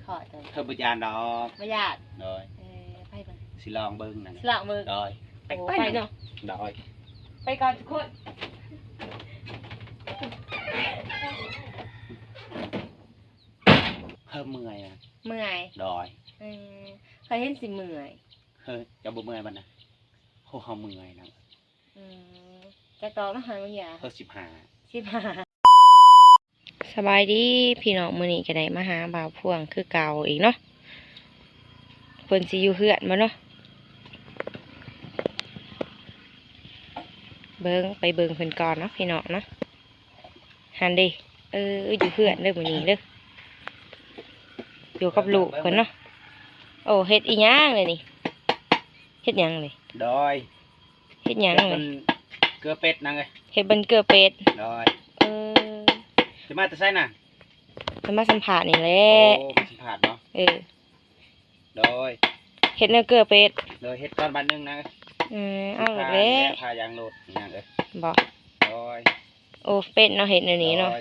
ขอเลยเธอบุญญาณดอกไม่ญาติโดยไปเบิ่งสิลองเบิ้งนั่นสิลองเบิ่งโดยไปเนาะโดยไปก่อนทุกคนเพิ่มเมื่อยนะเมื่อยโดยเคยเห็นสิเมื่อยเฮ้ยจะบ่เมื่อยบ้านนะโหเขาเมื่อยนะจะต่อมาหาวันยา15สบายดีพี่น้องมื้อนี้ก็ได้มาหาบ่าวพวงคือเก่าอีกเนาะเพิ่นสิอยู่เฮือนบ่เนาะเบิ่งไปเบิ่งเพิ่นก่อนเนาะพี่น้องเนาะหันดิอยู่เฮือนเด้อมื้อนี้เด้ออยู่กับลูกเพิ่นเนาะโอ้เฮ็ดอีหยังเลยนี่เฮ็ดหยังเลยโดยเฮ็ดหยังเลยเกลือเป็ดนั่งเลยเฮ็ดบันเกลือเป็ดโดยจะมาแต่ไสน่ะจะมาสัมภาษณ์นี่แหละโอ้มาสัมภาษณ์เนาะโดยเฮ็ดเนื้อเกลือเป็ดโดยเฮ็ดตอนบัดนึงนะเอาเลยพายางโลดอย่างเอ้ยบ่โดยโอ้เป็ดเนาะเฮ็ดแนวนี้เนาะ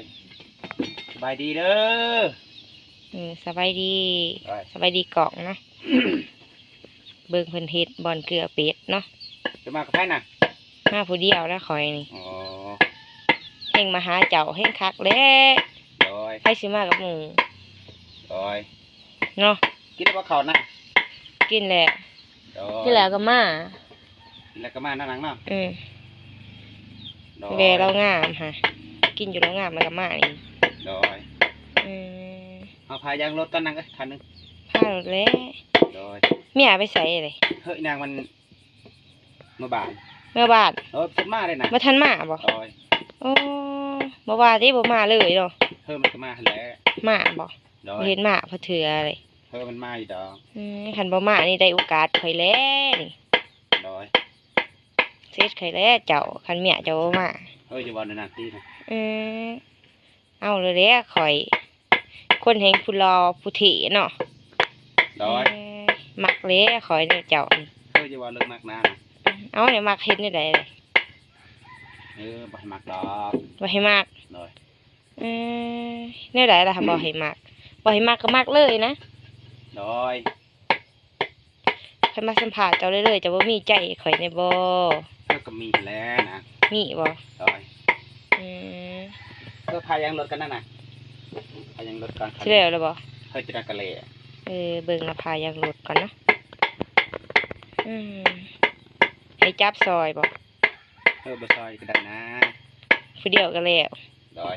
สบายดีเด้อสบายดีสบายดีกล่องเนาะเบิ่งเพิ่นเฮ็ดบ่อนเกลือเป็ดเนาะจะมากับไผน่ะมาผู้เดียวแล้วข่อยนี่อ๋อเฮงมาหาเจ้าเฮงคักแล้วโดยไปสิมากับหมู่โดยเนาะกินได้บ่ข้าวนะกินแล้วกินแล้วก็มาแล้วก็มานั่งเนาะแวเรางามฮะกินอยู่แล้วงามแล้วก็มานี่โดยเอาพายางรถตอนนั้นก็คันนึงพารถแล้วโดยเมียไปใส่เลยเฮ้ยนางมันเมื่อบ้านเป็นมาเลยนะมาทันมาบ่โดยโอ้บ่ว่าที่บ่มาเลยเนาะมันก็มาแล้วมาบ่เห็นมาพะเถื่อเลยมันมาอยู่ดอกคันบ่มานี่ได้โอกาสข่อยแล้วนี่โดยเสร็จข่อยแล้วเจ้าคันเมียเจ้าบ่มาจะว่าในนาทีนะเอาเลยแล้วข่อยคนแห่งผู้รอผู้ถี่เนาะโดยมักเลยข่อยเนี่ยเจ้าจะว่าเลิกมักนานเอาเนี่ยมักเฮ็ดนี่ได้เลยบ่ให้มักดอกบ่ให้มักโดยเนี่ยได้ล่ะบ่ให้มักบ่ให้มักก็มักเลยนะโดยเพิ่นมาสัมภาษณ์เจ้าเลยๆเจ้าบ่มีใจข่อยในบ่ก็มีแล้วนะมีบ่โดยก็พายางรถกันนั่นน่ะพายางรถกันสิแล้วบ่เฮ้ยจะได้กะเลเบิ่งละพายางรถก่อนเนาะให้จับซอยบ่บ่ซอยก็ได้นะผู้เดียวก็แล้วโดย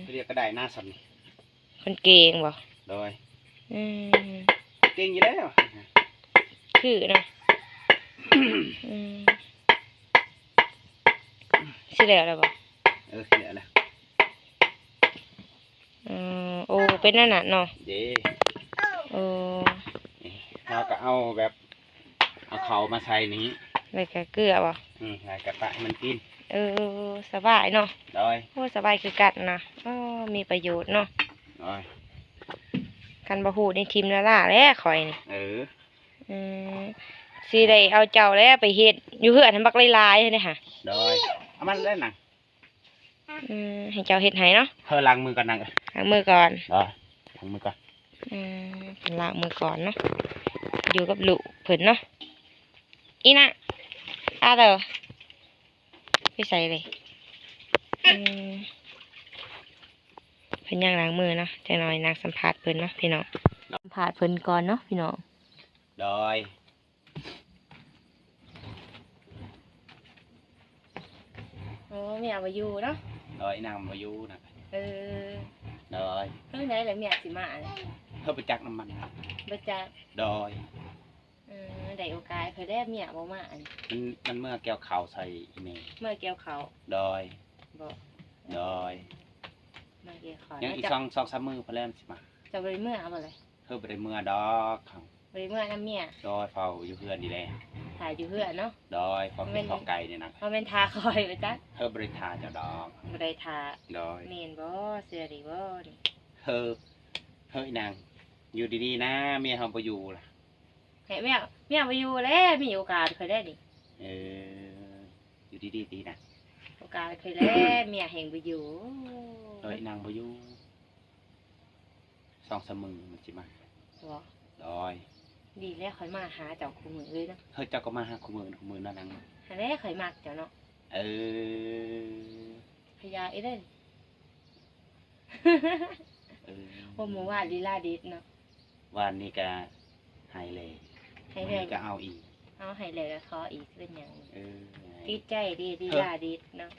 ผู้เดียวก็ได้หน้าสั่นคนเก่งบ่โดยเก่งอยู่แล้วคือนะสิแล้วบ่สิแล้วล่ะโอ้เป็นนั่นน่ะเนาะเราก็เอาแบบเอาเขามาใส่นี้แล้วก็เกลือบ่แล้วก็ปะให้มันกินสบายเนาะโดยโอ้สบายคือกันนะมีประโยชน์เนาะกันบ่ฮู้นี่ทิมละล่าแล้วข่อยนี่สิได้เอาเจ้าแล้วไปเฮ็ดอยู่เฮือนให้บักหลายๆเด้ค่ะโดยเอามันเล่นน่ะให้เจ้าเฮ็ดให้เนาะล้างมือก่อนนั่งล้างมือก่อนล้างมือก่อนล้างมือก่อนเนาะอยู่กับลูกเพิ่นเนาะอีน่ะเด้อไปใส่เลยเพิ่นย่างล้างมือเนาะจังหน่อยนางสัมภาษณ์เพิ่นเนาะพี่น้องสัมภาษณ์เพิ่นก่อนเนาะพี่น้องโดยเมียมาอยู่เนาะโดยนางมาอยู่นะโดยไหนแหละเมียสิมาไปจักน้ำมันไปจักโดยได้โอกาสเพิ่นได้เมียบ่มามันเมื่อแก้วข่าวใส่นี่เมื่อแก้วข่าวโดยบ่โดยเมื่อแก้วข่าวยังอีก2-3มื้อพอแล้วสิมาจะบ่ได้เมื่อเอาบ่เลยบ่ได้เมื่อดอกบ่ได้เมื่อนำเมียโดยเฝ้าอยู่เฮือนนี่แหละถ่ายอยู่เฮือนเนาะโดยเฝ้าเป็นข้าวไก่นี่นะบ่แม่นทาคอยไปจักบ่ได้ทาเจ้าดอกบ่ได้ทาโดยแม่นบ่เสื้อดีบ่นี่เฮ้ยนางอยู่ดีๆนะเมียเฮาบ่อยู่ล่ะให้เมียบ่อยู่แล้วมีโอกาสเคยได้ดิอยู่ดีๆดีนะโอกาสเคยแล้วเมียแห่งบ่อยู่นางบ่อยู่ เสมอมันสิมา บ่ ดอย ดีแล้วข่อยมาหาเจ้าคู่มือเลยเนาะ เฮ้ยเจ้าก็มาหาคู่มือนั่นนัง หาแล้วข่อยมักเจ้าเนาะ เออ พญาเอ้เด้น เออ ว่าหมู่ว่าลีลาดิดเนาะ วันนี้ก็หายเลย ให้ วัน แล้ นี้ก็เอาอีก เอาให้แล้วก็ขออีกเป็นหยัง เออ ติดใจดีลีลาดิดเนาะ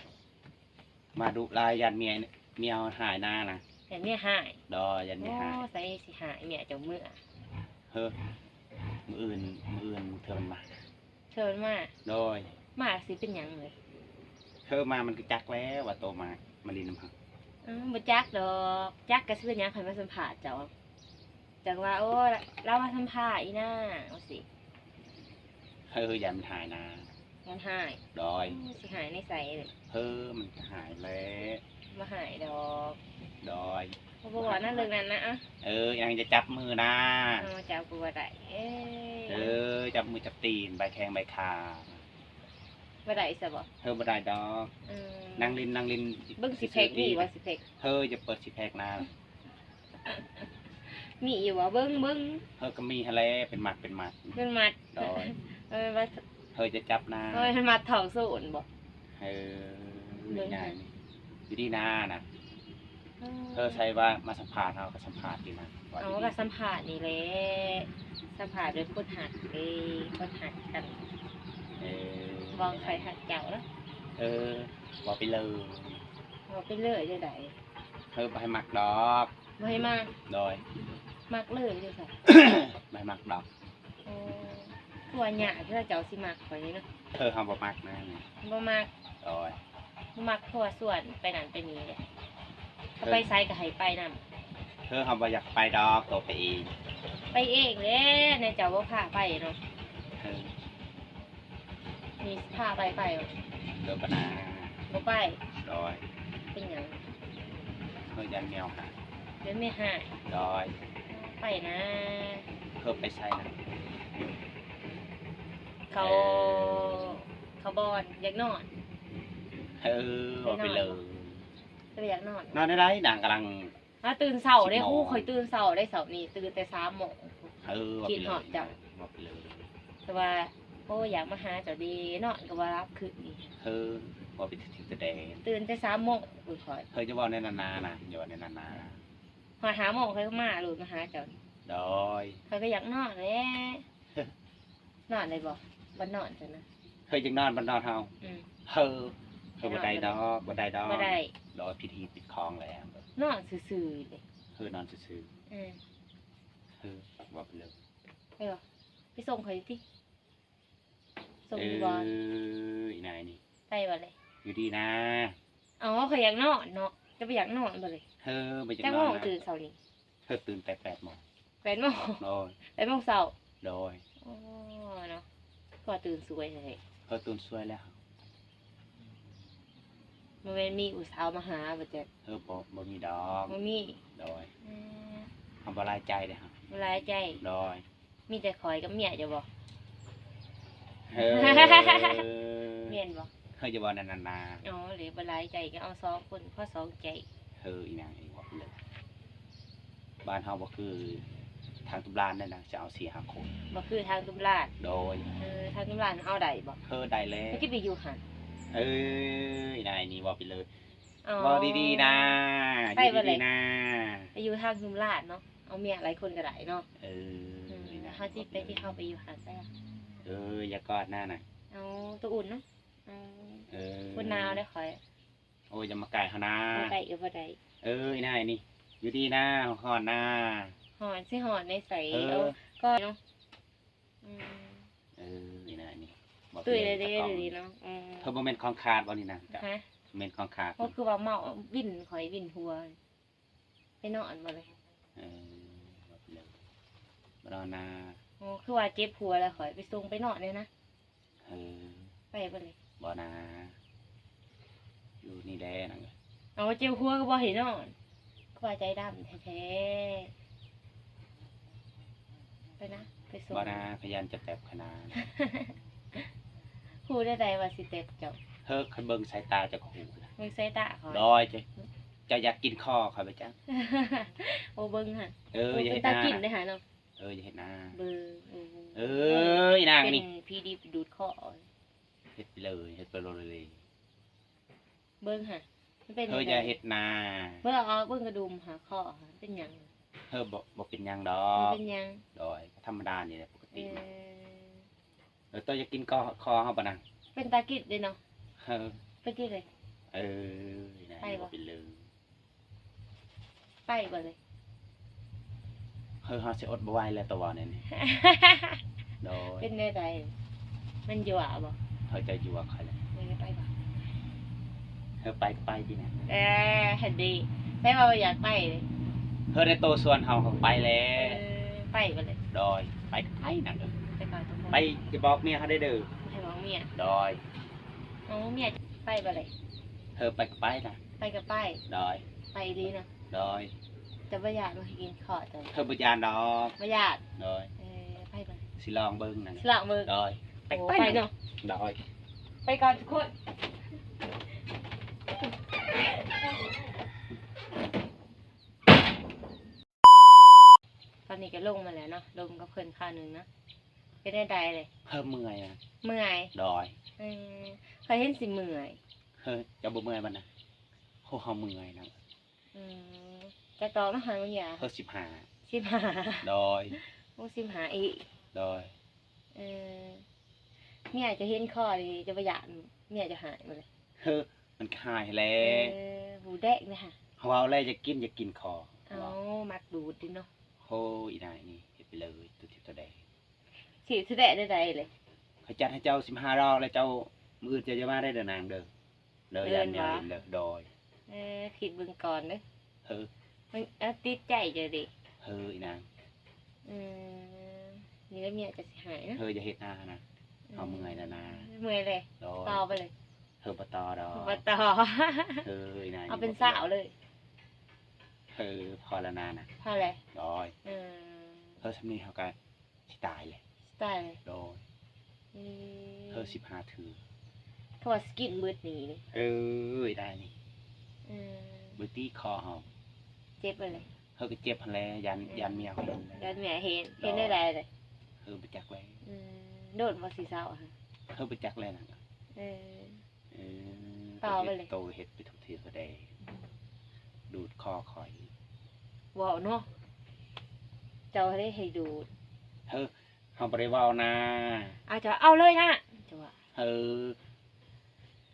มาดูลายยันเมียหายหน้านะ แต่เนี่ยหาย ดอยยัน โอ้ เมียหาย ใส่สิหายเมียเจ้ามื้อ เฮ้อมืออื่นเธอมันมา เชิญมา โดย มาสิเป็นหยังเลย เธอมามันก็จักแล้วว่าโตมาลินน้ำพัง บ่จักดอกจักก็สิเป็นหยังข่อยมาสัมภาษณ์เจ้าจังว่าโอ้เรามาสัมภาษณ์อีน่าเอาสิ เฮ้อยันมันหายหนา มันหาย ดอย สิหายในใสเลย เฮ้อมันก็หายแล้ว มาหายดอก ดอย เพราะว่านั่นเรื่องนั้นนะอ่ะ ยังจะจับมือนะ เอาเจ้ากูว่าได้จับมือจับตีนใบแข้งใบขา ว่าได้ซะบ่ เฮ้อบ่ได้ดอก อืม นางลิน เบิ่งสิแพกนี่ว่าสิแพก เฮ้อจะเปิดสิแพกนา มีอยู่ว่าเบิ่ง เฮ้อก็มีทะเลเป็นหมัด เบิ่งมัด ดอย ว่า เฮ้อจะจับนา มันมัดเท่าโซนบ่ เฮ้อนี่นายอยู่ที่นานะเธอใช้ว่ามาสัมภาษณ์เขาก็สัมภาษณ์ดีนะว่า เอา ดี ก็สัมภาษณ์นี่แหละสัมภาษณ์โดยคนหักคนหักกัน เออ มองใครหักเจ้าเนาะ บอกไปเลย เอาไปเลยได้ได เธอไปให้หมักดอก บ่ให้มาก โดย มักเลยเด้อค่ะ ไม่หมักดอก ตัวหยาเพื่อเจ้าสิมักข่อยนี่เนาะ เธอทำบ่มักนะ บ่มัก โดย บ่มักเพราะว่าส่วนไปนั่นไปนี่เลยถ้าไปไสก็ให้ไปนำ เธอทำบ่อยากไปดอกตัวไปเอง ไปเองแหละในเจ้าบ่พาไปเนาะ เออ นี่พาไปบ่ เดี๋ยวก็นา บ่ไป โดย เป็นหยัง เธอยันแมวหา เดี๋ยวไม่หาย โดย ไปนะ เธอไปใส่นะ เขาเขาบอนอยากนอน บอกไปเลย จะไปอยากนอน นอนได้ไรนางกำลัง ตื่นเช้าได้ 10 คู่ โมง ข่อยตื่นเช้าได้เช้านี้ตื่นแต่3 โมง บอก คิ ไป ด เล หอย ดจัง บอกไปเลย แต่ว่าโอ้อยากมาหาเจ้าดีนอนก็บ่รับคืนนี้ เธอบอกไปถึงแสดง ตื่นแต่3 โมงอุ้ยข่อย เธอจะบอกในนานานะอย่าบอกในนานานะ หอด5 โมงข่อยก็มาลูกมาหาเจ้า โดย ข่อยก็อยากนอนแหละนอนได้บ่บ่นอนจ้ะนะ เธอจึงนอนบนนอนเฮา อืม เธอบันไดดอกบันไดดอก บ่ได้ รอพิธีปิดคลองแล้ว นอนซื่อๆเลย เธอนอนซื่อ อืม ๆเธอบอกไปเลย ไปบ่ไปส่งข่อยติส่ง เอ อยู่บ่ อีนายนี่ ไปบ่เลย อยู่ดีนะ อ๋อข่อยอยากนอนเนาะจะไปอยากนอนบ่เลย เธอไปจะ จัง น โม อน ง นะ ตื่นเช้านี้ เธอตื่นแต่8 โมง 8 โมง โดย 8 โมงเช้า โดย อ๋อเนาะก็ตื่นสวยเลย เธอตื่นสวยแล้ว มันเป็นมีอุตสาวมาหาบ่จ๊ะ เธอบอกบ่มีดอก มันมี โดย อืม ทำบลายใจเลยครับ เวลาใจ โดย มีแต่คอยกับเมียจะบอก เฮ้ย เมียนบอก เธอจะบอกนานา อ๋อหรือเวลาใจก็เอา2 คนเพราะ2 ใจ เธออีนางเองบอกเลยบ้านเฮาบ่คือทางตุลานนั่นนะจะเอา4-5 คน บ่คือทางตุลาด โดย ทางตุลาดเอาได้บ่ เธอได้แล้ว ไม่คิดไปอยู่หัน อีนายนี่บอกไปเลย อ๋อ บอกดีๆนะ ไปบ่เลย ดีๆนะ ไปอยู่ทางตุลาดเนาะเอาเมียหลายคนก็ได้เนาะ นี่นะ เฮาสิไปที่เข้าไปอยู่หันได้ อย่ากอดหน้าน่ะ เอาตัวอุ่นเนาะเอา คนหนาวได้คอย โอ้ยจะมาไก่เขานะ บ่ได้ก็บ่ได้ อีนายนี่อยู่ดีนะหอนนะ หอนสิหอนในใส่ เออ เอาก็เนาะอืม อีนายนี่บอกไป ตุ้ย เล เลย ย เด้ ตะกล้อง ดีเนาะอืม เธอโมเมนต์ของขาดบ่นี่นะ ฮะ โมเมนต์ของขาด ก็คือว่าเมาวิ่นข่อยวิ่นหัวไปนอนบ่เลย บอกไปเลยบรอนา โอ้คือว่าเจ็บหัวแล้วข่อยไปส่งไปนอนเลยนะ เออ ไปบ่เลย บอนาอยู่นี่แดนังเลย เอาเจ็บหัวก็บ่เห็นนอนก็ว่าใจดำแท้ๆไปนะไปส่ง บอนาพยานจะแตบขนาด ครูได้ใดว่าสิเต็บเจ้า เธอเคยเบิ่งสายตาจะขู่นะ มึงใส่ตาข่อย ดอยจ้ะ จะอยากกินคอข่อยไปจ้ะ โอ้เบิ่งค่ะ อย่า เป็ เฮ็ น ด ตา นา กินได้หาเนาะ อย่าเฮ็ดนา เบิ่งอีนาง เป็น นี่ พีดีดูดคอ เฮ็ดไปเลยเฮ็ดไปเลย เบิ่งค่ะมันเป็น อย่าเฮ็ดนา เบิ่งเอาเบิ่งกระดุมหาคอค่ะเป็นหยัง บ่เป็นหยังดอ มัน ก เป็นหยัง ดอยธรรมดานี่แหละปก เอ ติ อ ตัวอยากกินคอเฮาบ่นั่ง เป็นตากิดเลยเนาะ เฮ้อ เป็นกิดเลย อีนาง ไป นี่ บ่ บ่เป็นเลย ไปบ่เลย เฮาสิอดบ่ไหวแล้วตัวนี่นี่ดอย เป็นได้ใดมันอยู่อ่ะบ่ เฮาจะอยู่กับใครแล้ว เลยไปบ่ ไปดีนะ เห็นดีไปว่าอยากไปเลย ในโตส่วนเฮาไปแล้ ไปบ่เลย ดอยไปนั่นเด้อ ไปก่อนทุกคน ไปจะบอกเมียเขาได้เด้อ ให้บอกเมีย ดอย น้องเมียไปบ่เลย ไปนะ ไปกับไป ดอย ไปดีนะ ดอย แต่ว่าอยากมากินขอดเลย บ่ยานดอก ว่าอยาก ดอย ไปบ่ สิลองเบิ่งนั่น สละมือ ดอย ไปเนาะ ดอย ไปก่อนทุกคนตอนนี้ก็ลงมาแล้วเนาะลงกับเพื่อนข้าวหนึ่งนะเป็นได้ใดเลย เมื่อยนะ เมื่อย ดอย เคยเห็นสิเมื่อย จะบ่เมื่อยมันนะเฮาเมื่อยนะ จะต่อมาหาเมีย 15 สิบหา ดอย โอ้สิบหาอีก ดอย เมียจะเห็นข้อดีจะประหยัดเมียจะหายหมดเลย มันคายแล้ว หูแดกไหมคะ เฮาเอาแล้วจะกินคอ เอามักดูดดิเนาะ โหอีนายนี่เฮ็ดไปเลยตัวทิพย์ตัวแดง สิแสดงได้ใดเลย เขาจัดให้เจ้า15รอบแล้วเจ้ามื้อจะมาได้เด้อนางเด้อยันแนวเด้อดอย คิดเบิ่งก่อนเด้อ มัน ติดใจจะดิ อีนาง นี่แล้วเมียจะสิหายนะ อย่าเฮ็ดนานะเอาเมื่อยนะนา เมื่อยเลย ดอย ต่อไปเลย บ่ต่อดอก มาต่อ อีนาง เอาเป็นสาวเลย พอแล้วนานะ เท่าไร ดอยสำนี้เฮาก็สิตายเลย สไตล์เลย ดอย15ถือ เพราะว่าสกินเบิดหนีเลย ได้นี่บ่ตีคอเฮา เจ็บไปเลย ก็เจ็บหั่นแหละยันเมียเฮานั่นแหละ ยันแม่เห็นได้ไรเลย บ่จักแล้ว โดดมาสีเศร้าค่ะ บ่จักแล้วนะ ต่อไปเลย โตเฮ็ดไปทุกทีก็ได้ดูดคอข่อย ว้าวเนาะเจ้าได้ให้ดูด เฮาบ่ได้เว้านะ เอาจะเอาเลยนะจะว่า เฮ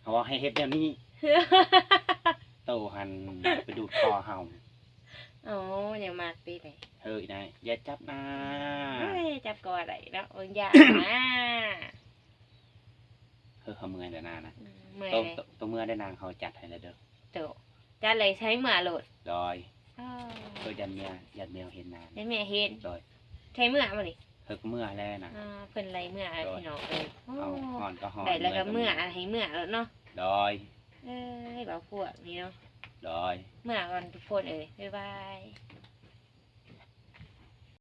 าว่าให้เฮ็ดแนวนี้โตหันไปดูดคอเฮา อ๋อยังมากปีไหน อีนายอย่าจับนะ จับก่อนอะไรเนาะยากนะ เขาเมื่อยแล้วนานะ เมื่อย ตัว เลย ตัวเมื่อยได้นางเขาจัดให้แล้วเด้อ โตจะเลยใช้หมาโหลด ดอยยันเมียเห็นนาน ให้แม่เห็น ดอย ใช้เมื่อมาดิ ก็เมื่อแล้วนะ เพิ่นไรเมื่อพี่น้องเอ้ย เอาหอนก็หอน ได้แล้วก็เมื่อให้เมื่อแล้วเนาะ ดอย ให้บ่าวพวกนี่เนาะ ดอย เมื่อก่อนทุกคนเอ้ยบ๊ายบาย